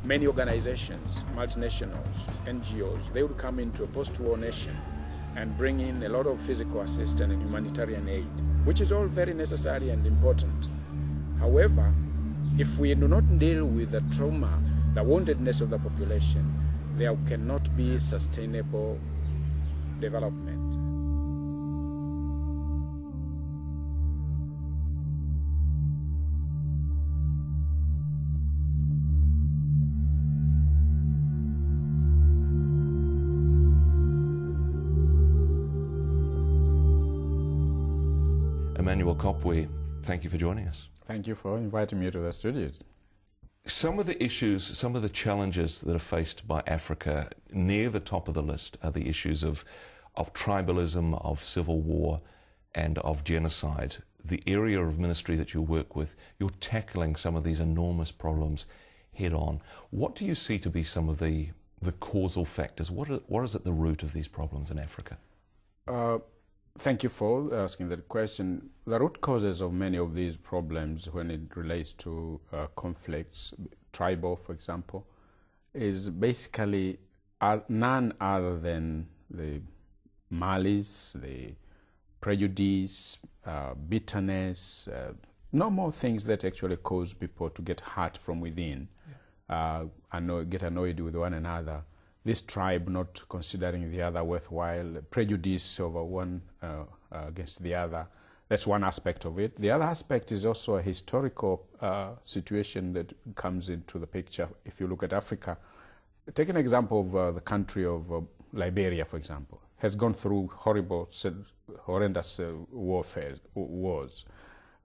many organizations, multinationals, NGOs, they would come into a post-war nation and bring in a lot of physical assistance and humanitarian aid, which is all very necessary and important. However, if we do not deal with the trauma, the woundedness of the population, there cannot be sustainable development. Emmanuel Kopwe, thank you for joining us. Thank you for inviting me to the studios. Some of the issues, some of the challenges that are faced by Africa, near the top of the list are the issues of tribalism, of civil war, and of genocide. The area of ministry that you work with, you're tackling some of these enormous problems head on. What do you see to be some of the causal factors? What is at the root of these problems in Africa? Thank you for asking that question. The root causes of many of these problems when it relates to conflicts, tribal, for example, is basically none other than the malice, the prejudice, bitterness, no more things that actually cause people to get hurt from within, get annoyed with one another. This tribe not considering the other worthwhile, prejudice over one against the other. That's one aspect of it. The other aspect is also a historical situation that comes into the picture. If you look at Africa, take an example of the country of Liberia, for example, has gone through horrendous wars.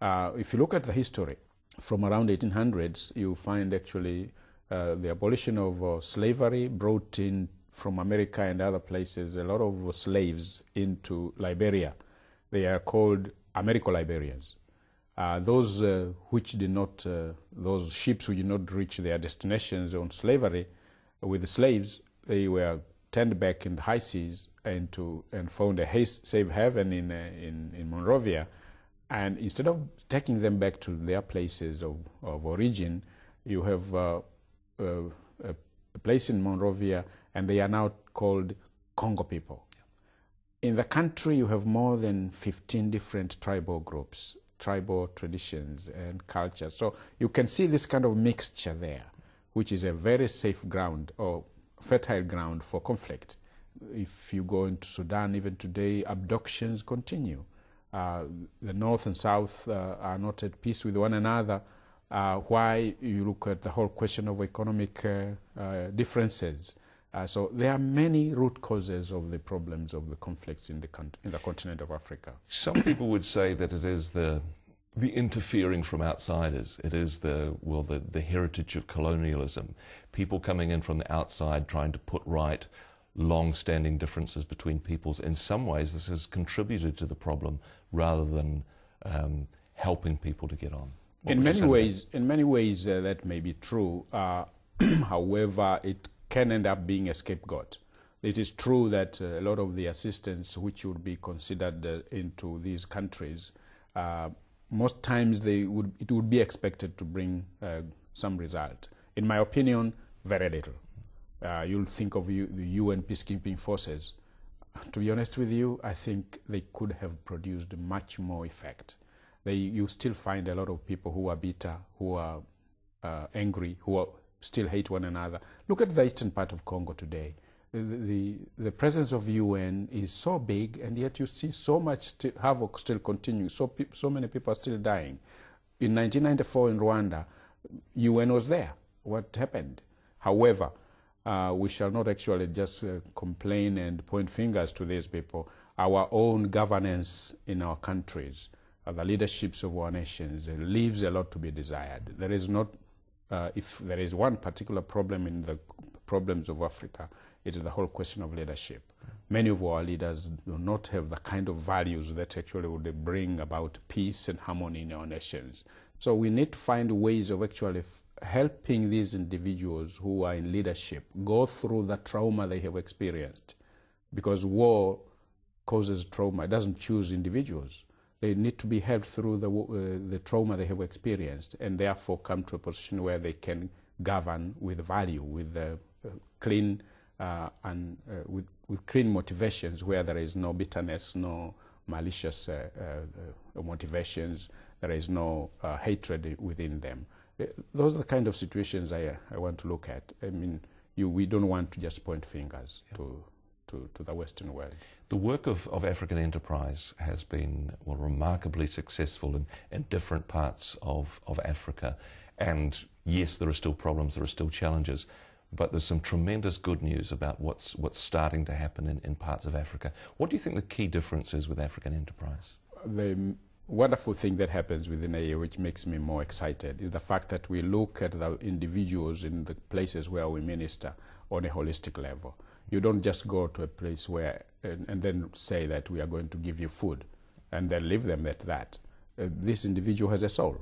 If you look at the history, from around 1800s, you find actually the abolition of slavery brought in from America and other places a lot of slaves into Liberia. They are called Americo-Liberians. Those ships which did not reach their destinations on slavery with the slaves, they were turned back in the high seas and found a safe haven in Monrovia. And instead of taking them back to their places of origin, you have a place in Monrovia, and they are now called Congo people. In the country, you have more than 15 different tribal groups, tribal traditions and cultures. So you can see this kind of mixture there, which is a very safe ground or fertile ground for conflict. If you go into Sudan, even today, abductions continue. The North and South are not at peace with one another. Why you look at the whole question of economic differences. So there are many root causes of the problems of the conflicts in the continent of Africa. Some people would say that it is the interfering from outsiders. It is the heritage of colonialism. People coming in from the outside trying to put right long-standing differences between peoples. In some ways, this has contributed to the problem rather than helping people to get on. In many ways, that may be true. However, it can end up being a scapegoat. It is true that a lot of the assistance which would be considered into these countries, most times it would be expected to bring some result. In my opinion, very little. You'll think of the UN peacekeeping forces. To be honest with you, I think they could have produced much more effect. You still find a lot of people who are bitter, who are angry, who still hate one another. Look at the eastern part of Congo today. The presence of UN is so big, and yet you see so much havoc still continue. So many people are still dying. In 1994 in Rwanda, UN was there. What happened? However, we shall not actually just complain and point fingers to these people. Our own governance in our countries, the leaderships of our nations, leaves a lot to be desired. There is not, if there is one particular problem in the problems of Africa, it is the whole question of leadership. Many of our leaders do not have the kind of values that actually would bring about peace and harmony in our nations. So we need to find ways of actually helping these individuals who are in leadership go through the trauma they have experienced. Because war causes trauma. It doesn't choose individuals. They need to be helped through the trauma they have experienced, and therefore come to a position where they can govern with value, with clean and with clean motivations, where there is no bitterness, no malicious motivations, there is no hatred within them. Those are the kind of situations I want to look at. I mean, we don't want to just point fingers to the Western world. The work of African Enterprise has been, well, remarkably successful in different parts of Africa. And yes, there are still problems, there are still challenges, but there's some tremendous good news about what's starting to happen in parts of Africa. What do you think the key difference is with African Enterprise? The wonderful thing that happens within AA, which makes me more excited, is the fact that we look at the individuals in the places where we minister on a holistic level. You don't just go to a place where and then say that we are going to give you food and then leave them at that. This individual has a soul.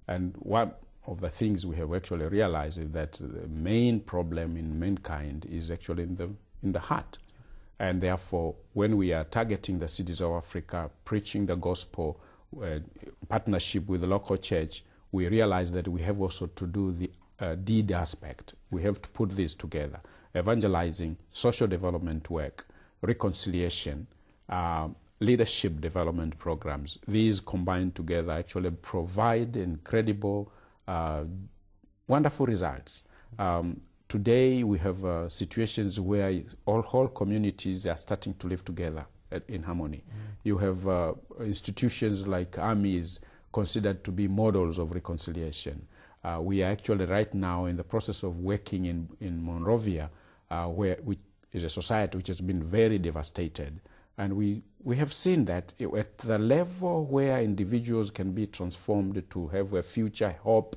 And one of the things we have actually realized is that the main problem in mankind is actually in the heart. And therefore, when we are targeting the cities of Africa, preaching the gospel, partnership with the local church, we realize that we have also to do the deed aspect. We have to put this together. Evangelizing, social development work, reconciliation, leadership development programs. These combined together actually provide incredible, wonderful results. Today we have situations where whole communities are starting to live together in harmony. You have institutions like armies considered to be models of reconciliation. We are actually right now in the process of working in Monrovia, which is a society which has been very devastated. And we have seen that at the level where individuals can be transformed to have a future hope,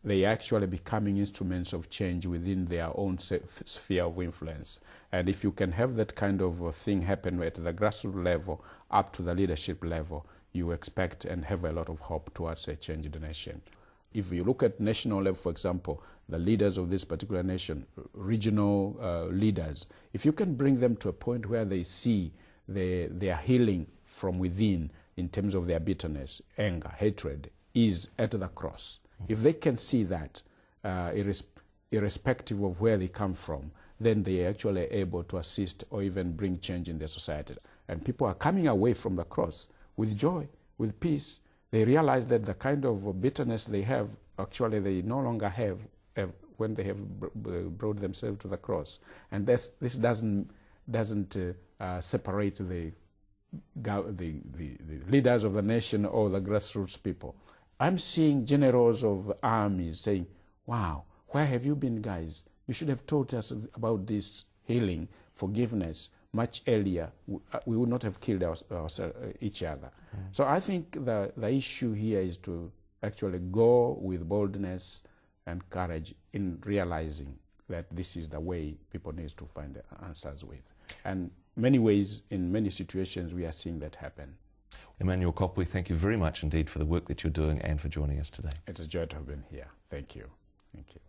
they are actually becoming instruments of change within their own sphere of influence. And if you can have that kind of thing happen at the grassroots level up to the leadership level, you expect and have a lot of hope towards a change in the nation. If you look at national level, for example, the leaders of this particular nation, regional leaders, if you can bring them to a point where they see their healing from within in terms of their bitterness, anger, hatred, is at the cross. If they can see that, irrespective of where they come from, then they are actually able to assist or even bring change in their society. And people are coming away from the cross with joy, with peace. They realize that the kind of bitterness they have, actually they no longer have when they have brought themselves to the cross. And this doesn't separate the leaders of the nation or the grassroots people. I'm seeing generals of armies saying, wow, where have you been, guys? You should have taught us about this healing, forgiveness, much earlier. We would not have killed each other. So I think the issue here is to actually go with boldness and courage in realizing that this is the way people need to find answers with. And many ways, in many situations, we are seeing that happen. Emmanuel Kopwe, thank you very much indeed for the work that you're doing and for joining us today. It's a joy to have been here. Thank you. Thank you.